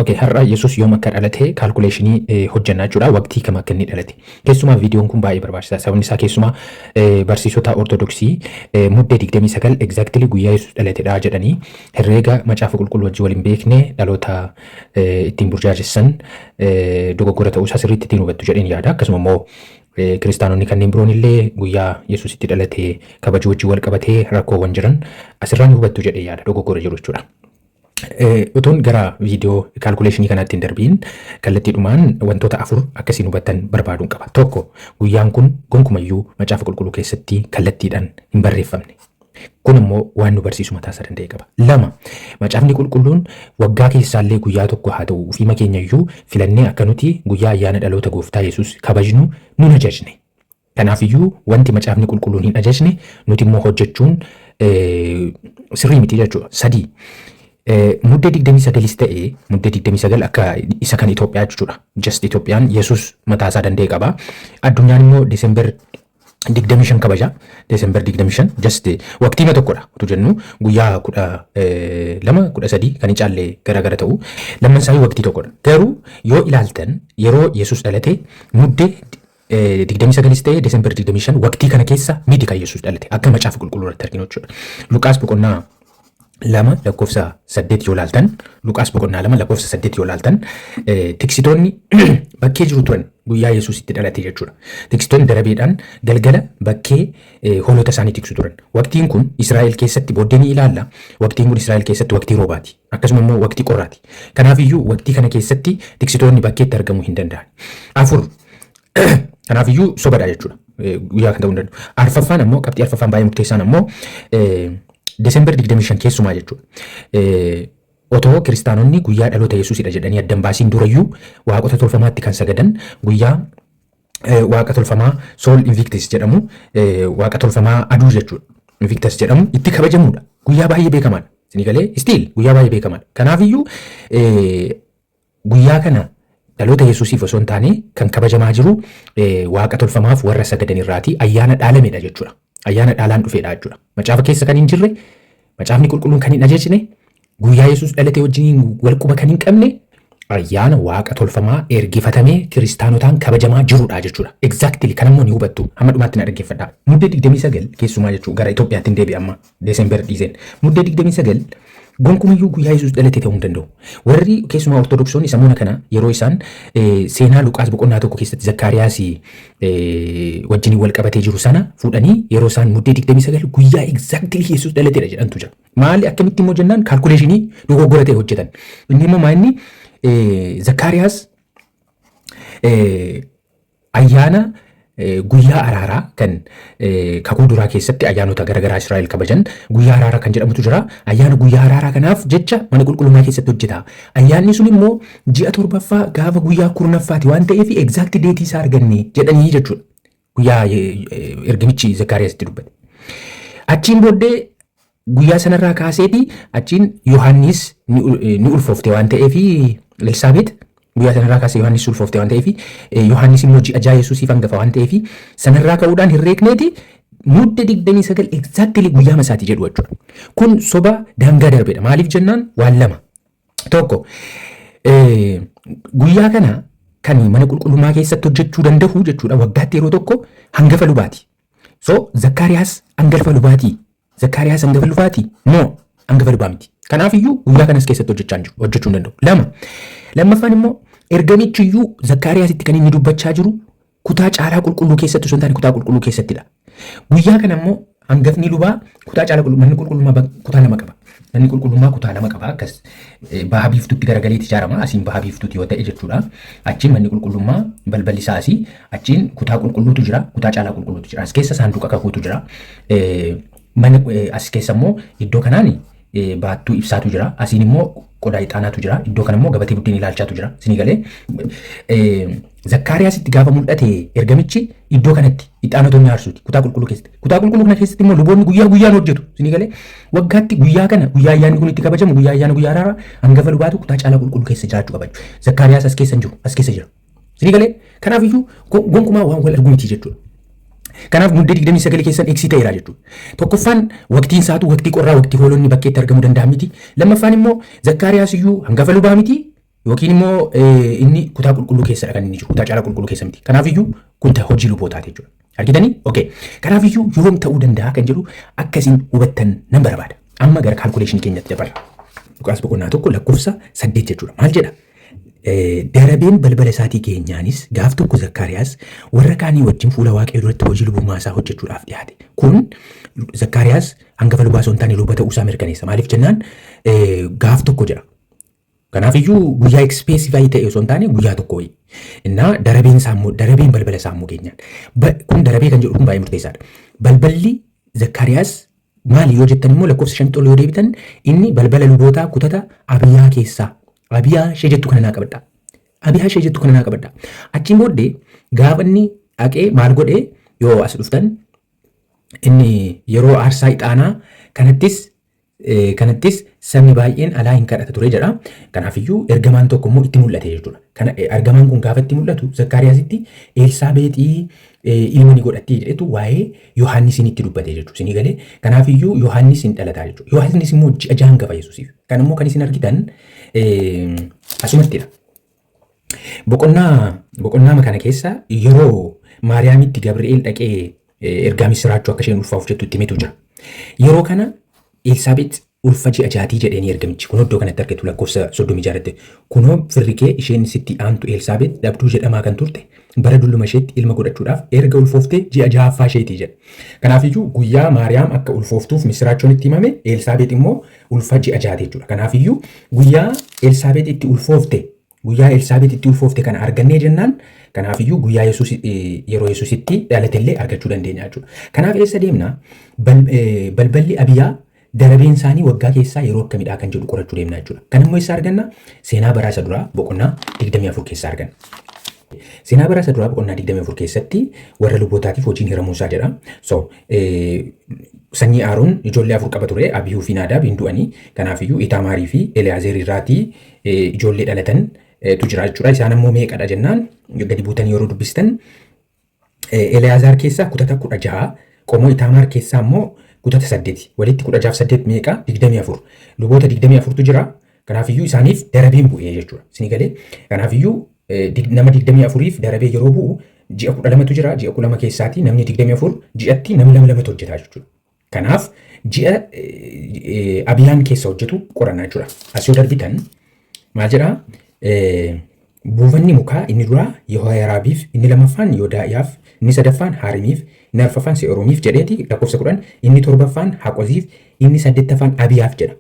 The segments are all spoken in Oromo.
Okay, har'a yesuus yoom akka dhalate kaalkuleeshinii hojjannaa jechuudha. Waqtii kam akka inni dhalate. Keessumaa viidiyoon kun baay'ee barbaachisaa. Sababni isaa keessumaa barsiisota ortodoksii muddee 29 exactly guyyaa yesuus dhalatedha jedhanii herreega macaafa qulqulluu wajjin waliin beekne dhaloota ittiin burjaajessan dogoggora ta'uu isaa sirriitti ittiin hubattu jedheen yaada. Akkasuma immoo kiristaanonni kanneen biroon illee guyyaa yesuus itti dhalate kabajuu wajjin wal qabatee rakkoowwan jiran asirraan hubattu jedhee yaada dogoggora jiru jechuudha. Utuun gara viidiyoo kaalkuleeshinii kanaatti hin darbiin kallattiidhumaan wantoota afur akkasiin hubattan barbaaduun qaba. Tokko, guyyaan kun gonkumayyuu macaafa qulqulluu keessatti kallattiidhaan hin barreeffamne. Kun immoo waan nu barsiisu mataa isaa danda'e qaba. Lama, macaafni qulqulluun waggaa keessaallee guyyaa tokko haa ta'u ofii keenyayyuu filannee akka nuti guyyaa ayyaana dhaloota gooftaa yesuus kabajnu nun ajajne. Kanaafiyyuu wanti macaafni qulqulluun hin ajajne nuti immoo hojjechuun sirrii miti jechuudha. Sadii, muddee 29 ta'ee muddee 29 akka isa kan Itoophiyaa jechuudha. Just Itoophiyaan yesuus mataa isaa danda'e qaba. Addunyaan immoo Desember 25 kabaja. Desember 25 just waqtiima tokkodha. Utuu jennu guyyaa 12 13 kan caallee garagara ta'u lamman isaa waqtii tokkodha. Garuu yoo ilaaltan yeroo yesuus dhalate muddee 29 ta'ee Desember 25 waqtii kana keessa miti kan yesuus dhalate akka macaafa qulqulluu irratti arginu jechuudha. Luqaas boqonnaa 2 lakkoofsa 8 yoo ilaaltan Luqaas boqonnaa 2 lakkoofsa 8 yoo ilaaltan tiksitoonni bakkee jiru turan guyyaa yesuus itti dhalate jechuudha. Tiksitoonni darabeedhaan galgala bakkee hoolota isaanii tiksu turan. Waqtiin kun Israa'el keessatti booddee ni ilaalla. Waqtiin kun Israa'el keessatti waqtii roobaati. Akkasuma immoo waqtii qorraati. Kanaafiyyuu waqtii kana keessatti tiksitoonni bakkeetti argamuu hin danda'an. Afur, kanaafiyyuu sobadha jechuudha. Guyyaa kan ta'uu hin danda'u. Arfaffaan ammoo qabxii arfaffaan baay'ee murteessaan ammoo Desember 25 keessumaa jechuudha. Otoo kiristaanonni guyyaa dhaloota yesuusidha jedhanii addan baasiin durayyuu waaqota tolfamaatti kan sagadan guyyaa waaqa tolfamaa Sol Invictus jedhamu waaqa tolfamaa aduu jechuudha. Invictus jedhamu itti kabajamudha. Guyyaa baay'ee beekamaadha. Isin galee stiil guyyaa baay'ee beekamaadha. Kanaafiyyuu guyyaa kana dhaloota yesuusiif osoo hin taane kan kabajamaa jiru waaqa tolfamaaf warra sagadan irraati ayyaana dhaalamedha jechuudha. Ayyaana dhaalaan dhufeedha jechuudha. Macaafa keessa kan hin jirre, macaafni qulqulluun kan hin ajajne, guyyaa yesuus dhalate wajjin walquba kan hin qabne ayyaana waaqa tolfamaa ergifatamee kiristaanotaan kabajamaa jirudha jechuudha. Exactly kan ammoo ni hubattu. Hamma dhumaatti na dhaggeeffadhaa. Muddee 29 keessumaa jechuudha gara Itoophiyaatti hin deebi'e amma Desember dhiiseen. Muddee 29 gonkumayyuu guyyaa yesuus dhalate ta'uu hin danda'u. Warri keessumaa ortodoksonni sammuna kana yeroo isaan seenaa Luqaas boqonnaa tokko keessatti Zakkaariyaas wajjin wal qabatee jiru sana fuudhanii yeroo isaan muddee 29 guyyaa exactly yesuus dhalatedha jedhantu jira. Maali akkamitti immoo jennaan kaalkuleeshinii dogoggora ta'e hojjetan. Inni immoo maanni Zakkaariyaas ayyaana guyyaa araaraa kan kakuu duraa keessatti ayyaanota garaagaraa Israa'el kabajan guyyaa araaraa kan jedhamutu jira. Ayyaana guyyaa araaraa kanaaf jecha mana qulqullummaa keessatti hojjeta. Ayyaanni sun immoo ji'a torbaffaa gaafa guyyaa kurnaffaati waan ta'eef exact deetii isaa arganne jedhanii jechuudha. Guyyaa ergamichi Zakkaariyaasitti dubbate. Achiin booddee guyyaa sanarraa kaaseeti achiin Yohaannis ni ulfoofte waan ta'eef Elsaabeet guyyaa sanarraa kaasee Yohaannis ulfoofte waan ta'eef Yohaannis immoo ji'a yesuusiif hangafa waan ta'eef sanarraa ka'uudhaan herreegneeti muddee 29 exactly guyyaa masaati jedhu jechuudha. Kun soba daangaa darbeedha. Maaliif jennaan waan lama. Tokko guyyaa kana kan mana qulqullummaa keessatti hojjechuu danda'u jechuudha waggaatti yeroo tokko hangafa lubaati. So Zakkaariyaas hangafa lubaati. Zakkaariyaas hangafa lubaati. No, hangafa lubaa miti. Kanaafiyyuu guyyaa kanas keessatti hojjechuu hin danda'u. Lama. Lammaffaan immoo ergamichiyyuu Zakkaariyaasitti kan inni dubbachaa jiru kutaa caalaa qulqulluu keessatti osoo hin taane kutaa qulqulluu keessattidha. Guyyaa kana immoo hangafni lubaa kutaa caalaa manni qulqullummaa kutaa lama qaba. Manni qulqullummaa kutaa lama qaba. Akkas baha biiftuutti garagalee ijaarama. Asiin baha biiftuutti yoo ta'e jechuudha. Achiin manni qulqullummaa balballi isaa asii. Achiin kutaa qulqulluutu jira. Kutaa caalaa qulqulluutu jira. As keessa saanduqa kakuutu jira. As keessa immoo iddoo kanaan baattuu ibsaatu jira. Asiin immoo qodaa ixaanaatu jira. Iddoo kana immoo gabatee buddeen ilaalchaatu jira. Isin galee Zakkaariyaasitti gaafa mul'ate ergamichi iddoo kanatti ixaanotonni aarsuuti kutaa qulqulluu keessatti. Kutaa qulqulluu kana keessatti immoo luboonni guyyaa guyyaan hojjetu. Isin galee waggaatti guyyaa kana guyyaa ayyaanni kun itti kabajamu guyyaa ayyaana guyyaa araaraa hangafa lubaatu kutaa caalaa qulqulluu keessa jiraachuu qaba. Zakkaariyaas as keessa hin jiru. As keessa jira. Isin galee kanaafiyyuu gonkumaa waan wal argu miti jechuudha. Kanaaf muddee 29 keessan eegsii ta'eera jechuudha. Tokkoffaan waqtiin isaatu waqtii qorraa waqtii hoolonni bakkeetti argamuu danda'a miti. Lammaffaan immoo Zakkaariyaas iyyuu hangafa lubaa miti yookiin immoo inni kutaa qulqulluu keessadha kan inni jiru. Kutaa caalaa qulqulluu keessa miti. Kanaafiyyuu kun hojii lubootaati jechuudha. Argitanii? Okay. Kanaafiyyuu yoom ta'uu danda'a kan jedhu akkasiin hubattan nan barbaada. Amma gara kaalkuleeshinii keenyatti dabarra. Luqaas boqonnaa tokko lakkoofsa 8 jechuudha. Maal jedha? Darabeen balbala isaatii keenyaanis gaaf tokko Zakkaariyaas warra kaanii wajjin fuula Waaqayyoo duratti hojii lubummaa isaa hojjechuudhaaf dhiyaate. Kun Zakkaariyaas hangafa lubaa osoo hin taane luba ta'uu isaa mirkaneessa. Maaliif jennaan gaaf tokko jedha. Kanaafiyyuu guyyaa ekspeesifaayii ta'e osoo hin taane guyyaa tokko wayii. Innaa darabeen balbala isaa immoo keenyaan. Kun darabee kan jedhu kun baay'ee murteessaadha. Balballi Zakkaariyaas maali yoo jettan immoo lakkoofsa 5 yoo deebitan inni balbala lubootaa kutata Abiyaa keessaa. Abiyaa ishee jettu kana naa qabadha. Abiyaa ishee jettu kana naa qabadha. Achiin booddee gaafa inni dhaqee maal godhee yoo as dhuftan inni yeroo aarsaa ixaanaa kanattis sabni baay'een alaa hin kadhata ture jedha. Kanaafiyyuu ergamaan tokko immoo itti mul'ate jechuudha. Ergamaan kun gaafa itti mul'atu Zakkaariyaasitti Elsaabeexii ilma ni godhatti jedhetu waa'ee Yohaannisiin itti dubbate jechuudha. Isinii galee kanaafiyyuu Yohaannis hin dhalataa jechuudha. Yohaannis immoo ji'a hangafa Yesuusiif. Kan immoo kan isin argitan asumattidha. Boqonnaa kana keessa yeroo Maariyaamitti Gabri'eel dhaqee ergaa misiraachuu akka isheen ulfaa'uuf jettu itti himetu jira. Yeroo kana Elsaabeex ulfa ji'a jaatii jedheenii ergamichi kun iddoo kanatti argatu lakkoofsa 36 kunoo firri kee isheen sitti aantu Elsaabeex dhabduu jedhamaa kan turte bara dulluma isheetti ilma godhachuudhaaf erga ulfooftee ji'a jahaffaa isheetii jedha. Kanaafiyyuu guyyaa Maariyaam akka ulfooftuuf misiraachoon itti himame Elsaabeex immoo ulfa ji'a jaati jechuudha. Kanaafiyyuu guyyaa Elsaabeex itti ulfoofte kana argannee jennaan kanaafiyyuu guyyaa Yesuus yeroo Yesuusitti dhalatillee argachuu dandeenya jechuudha. Kanaaf eessa deemna? Balballi Abiyaa darabeen isaanii waggaa keessaa yeroo akkamidhaa kan jedhu qorachuu deemna jechuudha. Kan immoo eessa arganna? Seenaa bara isa duraa boqonnaa 24 keessa arganna. Seenaa bara isa duraa boqonnaa 24 keessatti warra lubootaatiif hojiin hiramuusaa jedha. Sanyii Aaroon ijoollee 4 qaba ture. Abiyuu fi Naadaab hin du'anii. Kanaafiyyuu Iitaamaarii fi Eliyaazeer irraatii ijoollee dhalatan tu jira jechuudha. Isaan ammoo meeqadha jennaan gadi buutanii yeroo dubbistan Eliyaazeer keessaa kutata 16 qomoo Iitaamaar keessaa ammoo kutata 8 walitti 16 meeqa 24 luboota 24tu jira. Kanaafiyyuu isaaniif darabeen bu'ee jechuudha. Isinii galee kanaafiyyuu nama 24f darabee yeroo bu'u ji'a 12tu jira. Ji'a 12 keessaatii namni 24 ji'atti nama lama hojjeta jechuudha. Kanaaf ji'a Abiyaan keessa hojjetu qorannaa jechuudha. As yoo darbitan maal jedhaa? Buufanni mukaa inni duraa Yehooyaraabiif, inni lammaffaan Yoodaa'iyaaf, inni sadaffaan Haarimiif, inni arfaffaan Se'oroomiif jedheeti lakkoofsa 10, inni torbaffaan Haqoziif, inni 8ffaan Abiyaaf jedha.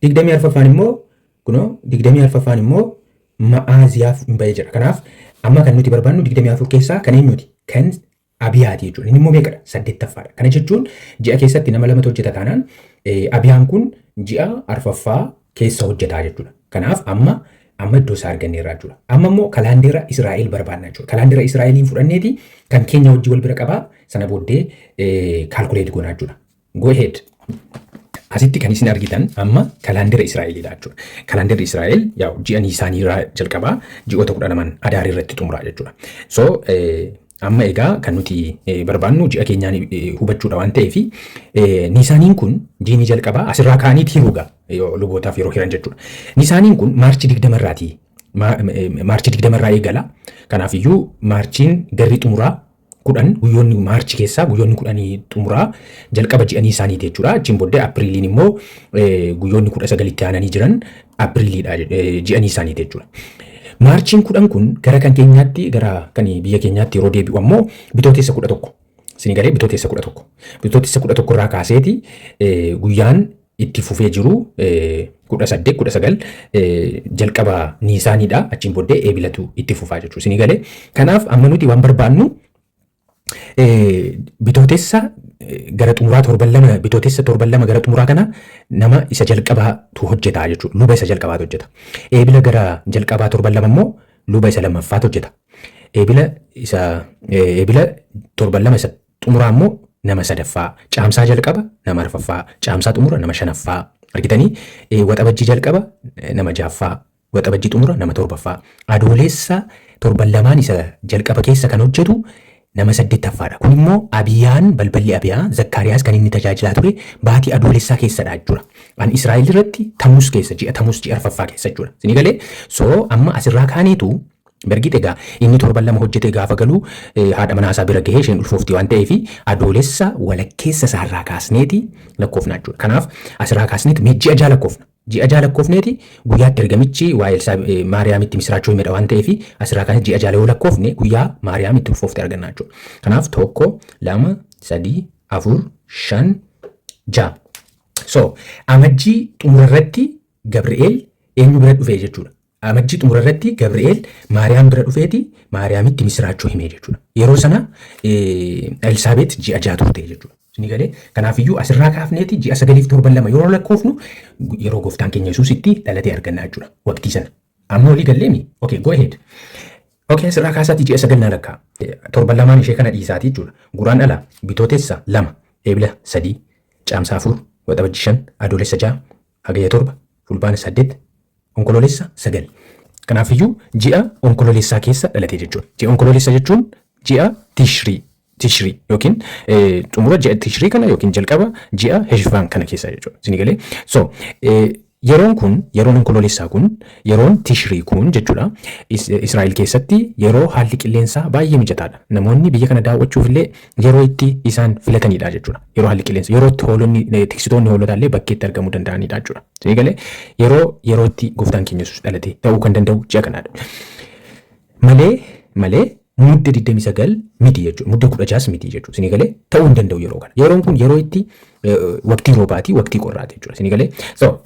24ffaan immoo Ma'aaziyaaf hin ba'ee jira. Kanaaf amma kan nuti barbaannu 24 keessaa kan eenyuti? Kan Abiyaati jechuudha. Inni immoo meeqadha? 8ffaadha. Kana jechuun ji'a keessatti nama lamatu hojjeta taanaan Abiyaan kun ji'a arfaffaa keessa hojjetaa jechuudha. Kanaaf amma iddoo isaa arganneerra jechuudha. Amma immoo kalaandeera Israa'el barbaadna jechuudha. Kalaandeera Israa'eliin fudhanneeti kan keenya wajjin wal bira qabaa sana booddee kaalkuleet goonaa jechuudha. Go ahead. Asitti kan isin argitan amma kalaandeera Israa'elidha jechuudha. Kalaandeerri Israa'el ji'a Niisaanii irraa jalqabaa ji'oota 12 Adaar irratti xumuraa jechuudha. Amma egaa kan nuti barbaannu ji'a keenyaan hubachuudha waan ta'eef Niisaaniin kun jiini jalqabaa asirraa kaaniit hiruugaa lubootaaf yeroo hiran jechuudha. Niisaaniin kun maarchi 20 irraati. Maarchi 20 irraa eegala. Kanaafiyyuu maarchiin garri xumuraa 10 guyyoonni maarchi keessaa guyyoonni 10 xumuraa jalqaba ji'a Niisaaniiti jechuudha. Achiin booddee Apiriiliin immoo guyyoonni 19 itti aananii jiran Apiriiliidha ji'a Niisaaniiti jechuudha. Maarchiin 10 kun gara kan keenyaatti gara kan biyya keenyaatti yeroo deebi'u ammoo bitootessa 11. Isin galee bitootessa 11. Bitootessa 11 irraa kaaseeti guyyaan itti fufee jiru 18 jalqaba Niisaaniidha. Achiin booddee eebilatu itti fufaa jechuudha. Isin galee kanaaf amma nuti waan barbaannu bitootessa gara xumuraa 7 bitootessa 7 gara xumuraa kana nama isa jalqabaatu hojjeta jechuudha. Luba isa jalqabaatu hojjeta. Eebila gara jalqabaa 7 immoo luba isa lammaffaatu hojjeta. Eebila 7 isa xumuraa immoo nama sadaffaa. Caamsaa jalqaba nama arfaffaa. Caamsaa xumura nama shanaffaa. Argitanii waxabajjii jalqaba nama jaaffaa. Waxabajjii xumura nama torbaffaa. Adoolessa 7 isa jalqaba keessa kan hojjetu nama 8ffaadha. Kun immoo Abiyaan balballi Abiyaa Zakkaariyaas kan inni tajaajilaa ture baatii adoolessaa keessadha jechuudha. An Israa'el irratti Tamuus keessa ji'a 4ffaa keessa jechuudha. Isin galee amma asirraa kaaniitu Bergit egaa inni 7 lama hojjete gaafa galu haadha manaa isaa bira gahee isheen ulfoofti waan ta'eef adoolessa walakkeessa isaarraa kaasneeti lakkoofna jechuudha. Kanaaf asirraa kaasneeti ji'a ja'a lakkoofna. Ji'a ja'a lakkoofneeti guyyaatti ergamichi waa'ee Maariyaamitti misiraachoo himedha waan ta'eef asirraa kaasnee ji'a ja'a yoo lakkoofne guyyaa Maariyaamitti ulfoofte arganna jechuudha. Kanaaf 1 2 3 4 5 6. So amajjii xumurarratti Gabri'eel eenyu bira dhufee jechuudha. Amajjii xumurarratti Gabri'eel Maariyaam bira dhufeeti Maariyaamitti misiraachoo himee jechuudha. Yeroo sana Elsaabeet ji'a ja'a turte jechuudha. Isin galee kanaafiyyuu asirraa kaafneeti ji'a 9 fi 7 lama yeroo lakkoofnu yeroo gooftaan keenya Yesuusitti dhalatee arganna jechuudha. Waqtii sana. Amma olii galleemi. Okay, go ahead. Okay, asirraa kaasaati ji'a 9 na lakkaa. 7 lamaan ishee kana dhiisaati jechuudha. Guraan dhala bitootessa 2, eebila 3, caamsaa 4, waxabajji 5, adoolessa 6, hagayya 7, fulbaana 8, onkoloolessa 9. Kanaafiyyuu ji'a onkoloolessaa keessa dhalate jechuudha. Ji'a onkoloolessa jechuun ji'a Tishrii yookiin xumura ji'a Tishrii kana yookiin jalqaba ji'a Heshvaan kana keessa jechuudha. Isin galee so yeroon onkoloolessaa kun yeroon Tishrii kun jechuudha. Israa'el keessatti yeroo haalli qilleensaa baay'ee mijataadha. Namoonni biyya kana daawwachuuf illee yeroo itti isaan filatanidha jechuudha. Yeroo haalli qilleensaa yeroo itti hoolonni tiksitoonni hoolotaa illee bakkeetti argamuu danda'anidha jechuudha. Isin galee yeroo itti gooftaan keenya Yesuus dhalate ta'uu kan danda'u ji'a kanadha. Malee mudde 29 miti jechuudha. Mudde 16 miti jechuudha. Isin galee ta'uu hin danda'u yeroo kana. Yeroon kun yeroo itti waqtii roobaati, waqtii qorraati jechuudha. Isin galee so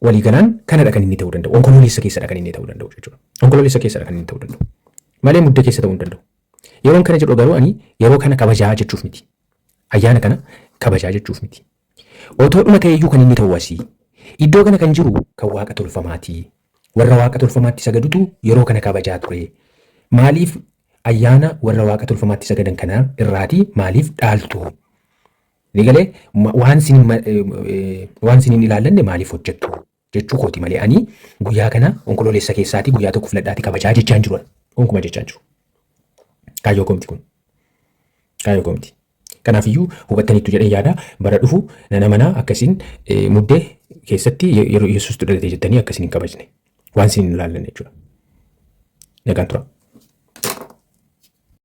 walii galaan kanadha kan inni ta'uu danda'u. Onkoloolessa keessadha kan inni ta'uu danda'u jechuudha. Onkoloolessa keessadha kan inni ta'uu danda'u. Malee mudde keessa ta'uu hin danda'u. Yeroon kana jedhu garuu ani yeroo kana kabajaa jechuuf miti. Ayyaana kana kabajaa jechuuf miti. Otoo dhuma ta'eeyyuu kan inni ta'u asii. Iddoo kana kan jiru kan waaqa tolfamaati. Warra waaqa tolfamaatti sagadutu yeroo kana kabajaa ture. Maaliif ayyaana warra waaqa tolfamaatti sagadan kana irraati maaliif dhaaltu? Nigalee waan sinin ilaallanne maaliif hojjettu jechuu kooti malee ani guyyaa kana onkoloolessa keessaati guyyaa tokko filadhaati kabajaa jechaan jiru. Onkuma jechaan jiru. Kaayyoo koomti kun. Kaayyoo koomti. Kanaafiyyuu hubattaniitu jedhee yaada bara dhufu nana manaa akkasiin muddee keessatti yeroo Yesuus dhalate jettanii akkasiin hin kabajne. Waan sinin ilaallanne jechuudha. Nagaan tura.